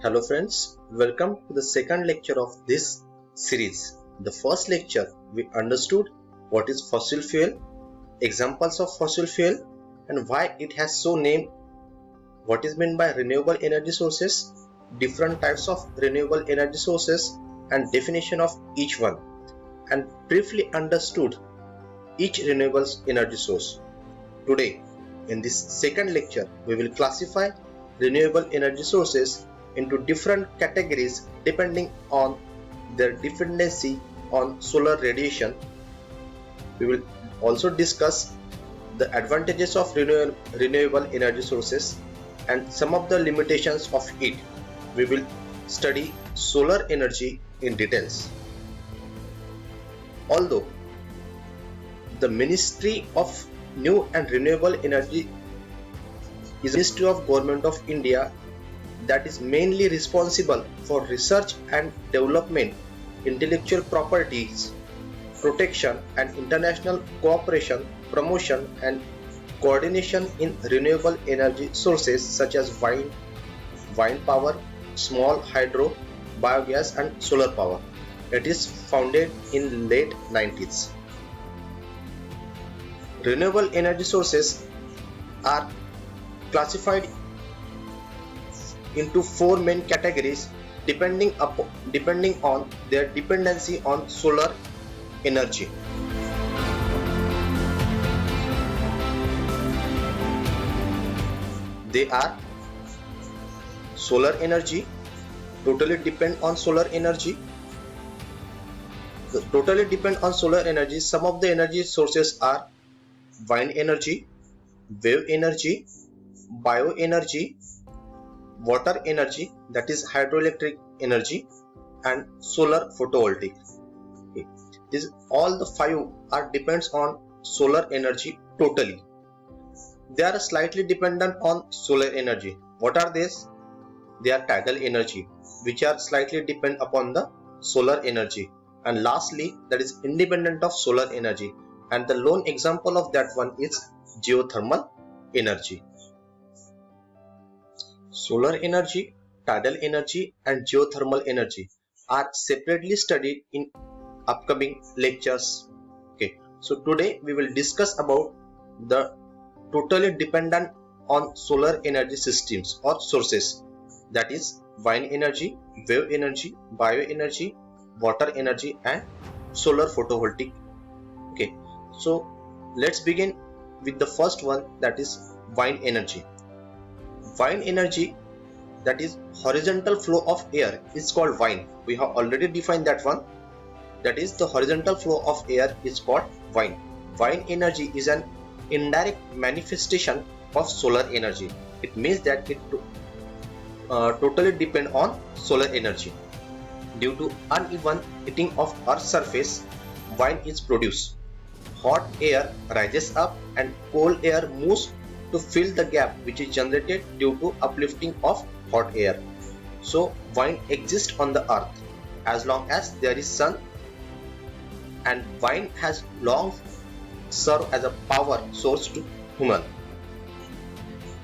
Hello friends, welcome to the second lecture of this series. In the first lecture, we understood what is fossil fuel, examples of fossil fuel and why it has so named, what is meant by renewable energy sources, different types of renewable energy sources and definition of each one, and briefly understood each renewable energy source. Today, in this second lecture, we will classify renewable energy sources into different categories depending on their dependency on solar radiation. We will also discuss the advantages of renewable energy sources and some of the limitations of it. We will study solar energy in details. Although the Ministry of New and Renewable Energy is a Ministry of Government of India that is mainly responsible for research and development, intellectual properties, protection and international cooperation, promotion and coordination in renewable energy sources such as wind power, small hydro, biogas and solar power. It is founded in late 90s. Renewable energy sources are classified into four main categories depending on their dependency on solar energy. They are solar energy, totally depend on solar energy. Totally depend on solar energy. Some of the energy sources are wind energy, wave energy, bioenergy, water energy, that is hydroelectric energy, and solar photovoltaic. Okay. All the five are depends on solar energy totally. They are slightly dependent on solar energy. What are these? They are tidal energy, which are slightly depend upon the solar energy. And lastly, that is independent of solar energy. And the lone example of that one is geothermal energy. Solar energy, tidal energy and geothermal energy are separately studied in upcoming lectures. Okay, so today we will discuss about the totally dependent on solar energy systems or sources, that is wind energy, wave energy, bioenergy, water energy and solar photovoltaic. Okay, so let's begin with the first one, that is wind energy. Wind energy, that is horizontal flow of air, is called wind. We have already defined that one, that is the horizontal flow of air is called wind. Wind energy is an indirect manifestation of solar energy. It means that it totally depend on solar energy. Due to uneven heating of Earth's surface, wind is produced. Hot air rises up and cold air moves to fill the gap which is generated due to uplifting of hot air. So wind exists on the earth as long as there is sun, and wind has long served as a power source to human.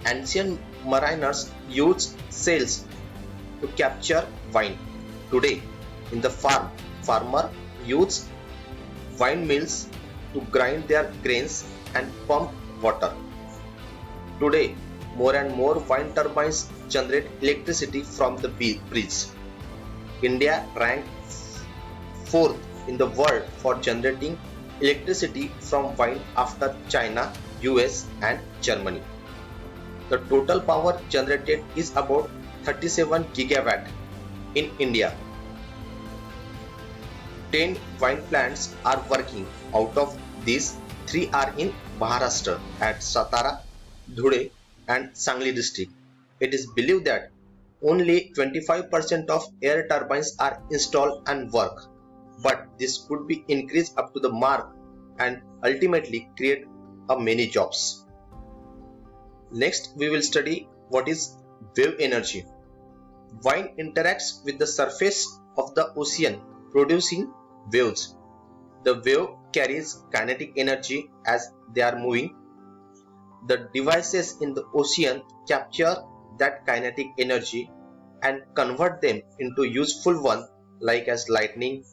Ancient mariners used sails to capture wind. Today in the farmer use windmills to grind their grains and pump water. Today, more and more wind turbines generate electricity from the breeze. India ranked 4th in the world for generating electricity from wind after China, US and Germany. The total power generated is about 37 gigawatt in India. 10 wind plants are working. Out of these, 3 are in Maharashtra at Satara, Dhule and Sangli district. It is believed that only 25% of air turbines are installed and work, but this could be increased up to the mark and ultimately create many jobs. Next, we will study what is wave energy. Wind interacts with the surface of the ocean, producing waves. The wave carries kinetic energy as they are moving. The devices in the ocean capture that kinetic energy and convert them into useful one like as lighting,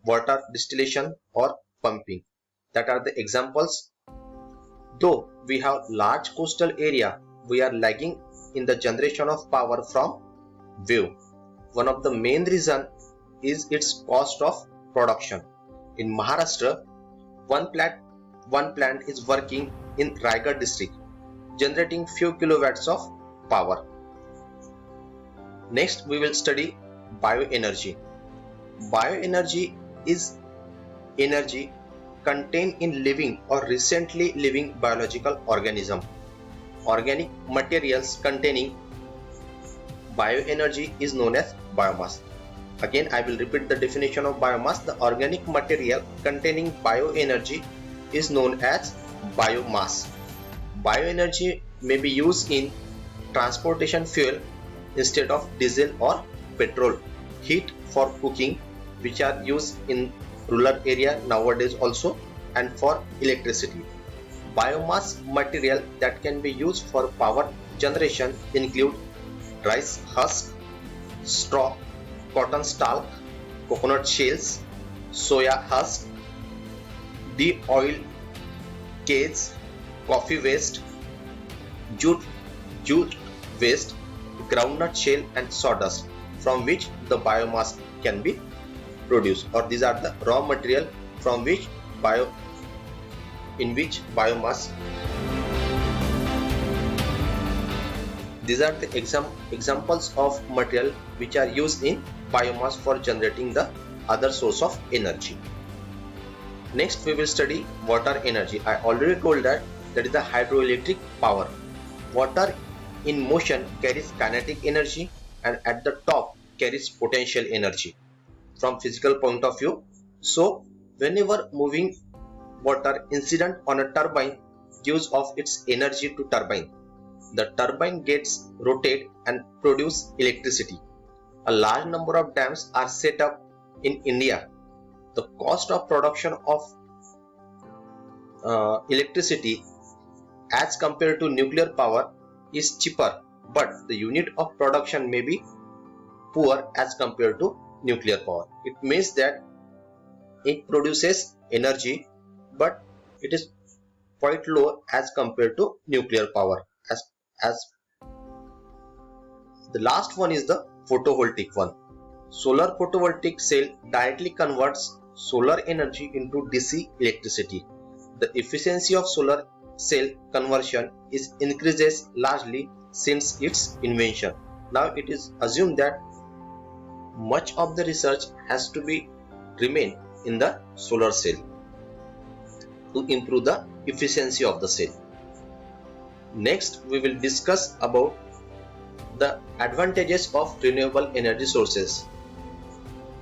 water distillation or pumping. That are the examples. Though we have large coastal area, we are lagging in the generation of power from wave. One of the main reason is its cost of production. In Maharashtra, one plant is working in Raigad district, generating few kilowatts of power. Next, we will study bioenergy. Bioenergy is energy contained in living or recently living biological organism. Organic materials containing bioenergy is known as biomass. Again, I will repeat the definition of biomass. The organic material containing bioenergy is known as biomass. Bioenergy may be used in transportation fuel instead of diesel or petrol, heat for cooking, which are used in rural area nowadays also, and for electricity. Biomass material that can be used for power generation include rice husk, straw, cotton stalk, coconut shells, soya husk, de-oiled cage, coffee waste, jute waste, groundnut shell and sawdust, from which the biomass can be produced, or these are the raw material from which biomass. These are the examples of material which are used in biomass for generating the other source of energy. Next, we will study water energy. I already told that is the hydroelectric power. Water in motion carries kinetic energy and at the top carries potential energy from physical point of view. So whenever moving water incident on a turbine gives off its energy to turbine, the turbine gets rotate and produce electricity. A large number of dams are set up in India. The cost of production of electricity as compared to nuclear power is cheaper, but the unit of production may be poor as compared to nuclear power. It means that it produces energy, but it is quite low as compared to nuclear power. As the last one is the photovoltaic one. Solar photovoltaic cell directly converts solar energy into DC electricity. The efficiency of solar cell conversion is increases largely since its invention. Now it is assumed that much of the research has to be remain in the solar cell to improve the efficiency of the cell. Next, we will discuss about the advantages of renewable energy sources.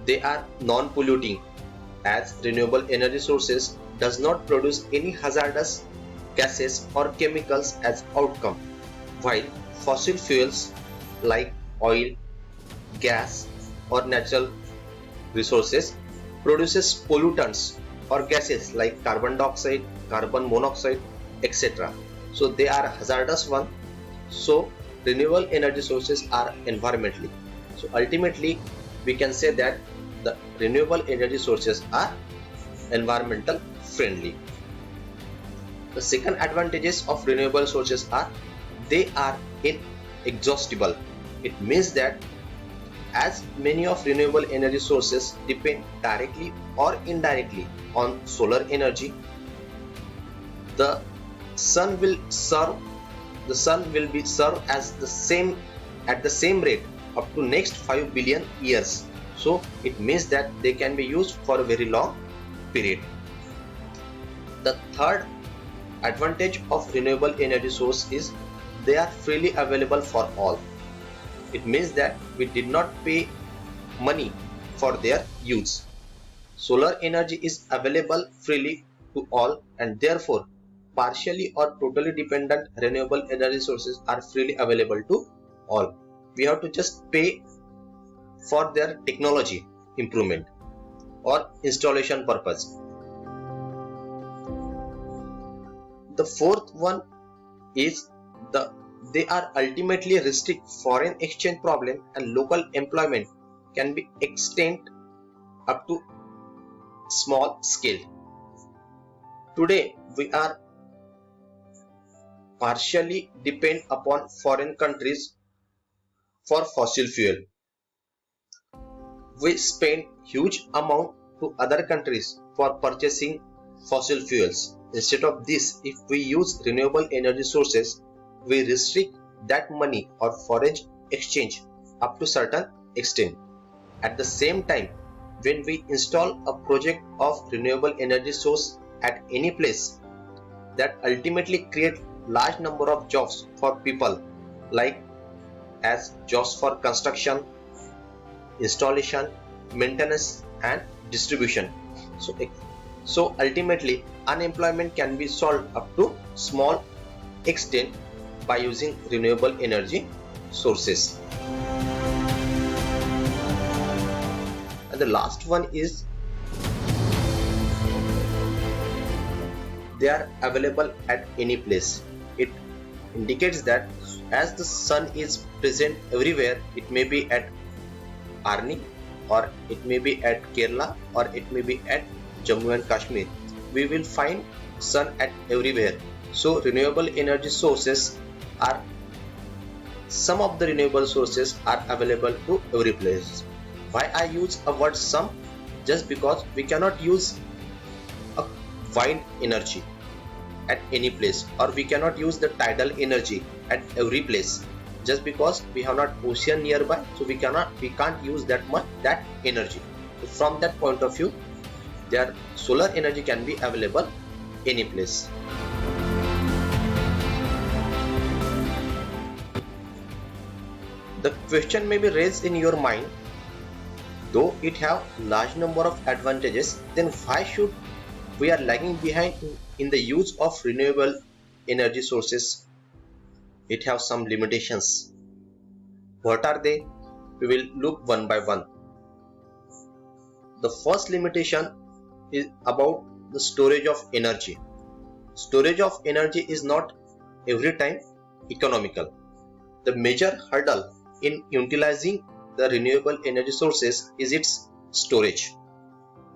They are non-polluting, as renewable energy sources does not produce any hazardous gases or chemicals as outcome, while fossil fuels like oil, gas or natural resources produces pollutants or gases like carbon dioxide, carbon monoxide, etc. So they are hazardous one. So renewable energy sources are environmentally. So ultimately we can say that the renewable energy sources are environmental friendly. The second advantages of renewable sources are they are inexhaustible. It means that as many of renewable energy sources depend directly or indirectly on solar energy, the sun will be served as at the same rate up to next 5 billion years. So it means that they can be used for a very long period. The third advantage of renewable energy source is they are freely available for all. It means that we did not pay money for their use. Solar energy is available freely to all, and therefore partially or totally dependent renewable energy sources are freely available to all. We have to just pay for their technology improvement or installation purpose. The fourth one is the they are ultimately restrict foreign exchange problem and local employment can be extended up to small scale. Today we are partially depend upon foreign countries for fossil fuel. We spend huge amount to other countries for purchasing fossil fuels. Instead of this, if we use renewable energy sources, we restrict that money or foreign exchange up to certain extent. At the same time, when we install a project of renewable energy source at any place, that ultimately create large number of jobs for people, like as jobs for construction, installation, maintenance and distribution. So ultimately unemployment can be solved up to small extent by using renewable energy sources. And the last one is they are available at any place. It indicates that as the sun is present everywhere, it may be at Arni, or it may be at Kerala, or it may be at Jammu and Kashmir. We will find sun at everywhere. So renewable energy sources are, some of the renewable sources are available to every place. Why I use a word some? Just because we cannot use a wind energy at any place, or we cannot use the tidal energy at every place. Just because we have not ocean nearby, so we can't use that energy. So from that point of view, their solar energy can be available any place. The question may be raised in your mind, though it have large number of advantages, then why should we are lagging behind in the use of renewable energy sources? It has some limitations. What are they? We will look one by one. The first limitation is about the storage of energy. Storage of energy is not every time economical. The major hurdle in utilizing the renewable energy sources is its storage.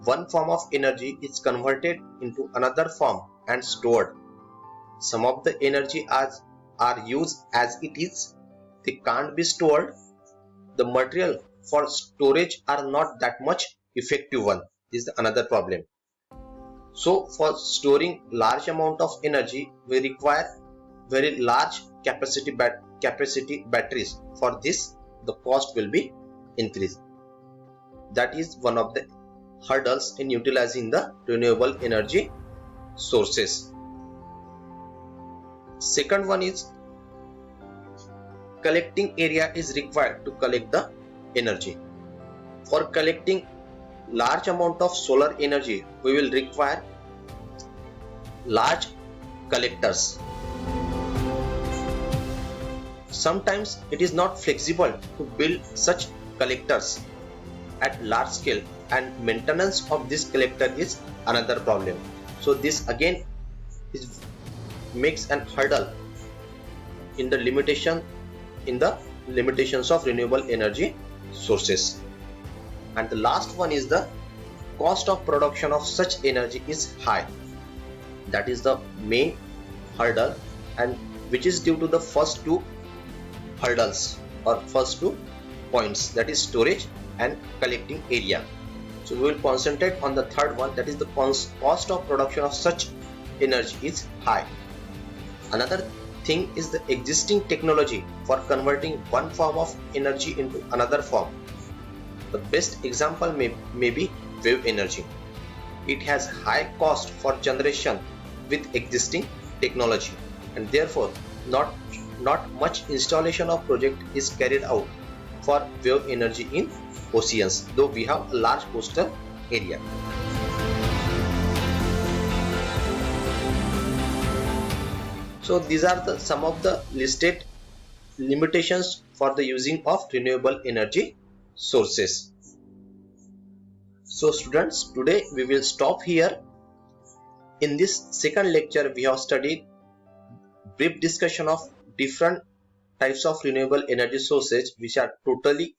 One form of energy is converted into another form and stored. Some of the energy are used as it is. They can't be stored. The material for storage are not that much effective one. This is another problem. So for storing large amount of energy, we require very large capacity batteries. For this, the cost will be increased. That is one of the hurdles in utilizing the renewable energy sources. Second one is collecting area is required to collect the energy. For collecting large amount of solar energy, we will require large collectors. Sometimes it is not flexible to build such collectors at large scale, and maintenance of this collector is another problem. So this again makes an hurdle in the limitations of renewable energy sources. And the last one is the cost of production of such energy is high. That is the main hurdle, and which is due to the first two hurdles or first two points, that is storage and collecting area. So we will concentrate on the third one, that is the cost of production of such energy is high. Another thing is the existing technology for converting one form of energy into another form. The best example may be wave energy. It has high cost for generation with existing technology, and therefore not much installation of project is carried out for wave energy in oceans, though we have a large coastal area. So these are some of the listed limitations for the using of renewable energy sources. So students, today we will stop here. In this second lecture, we have studied brief discussion of different types of renewable energy sources which are totally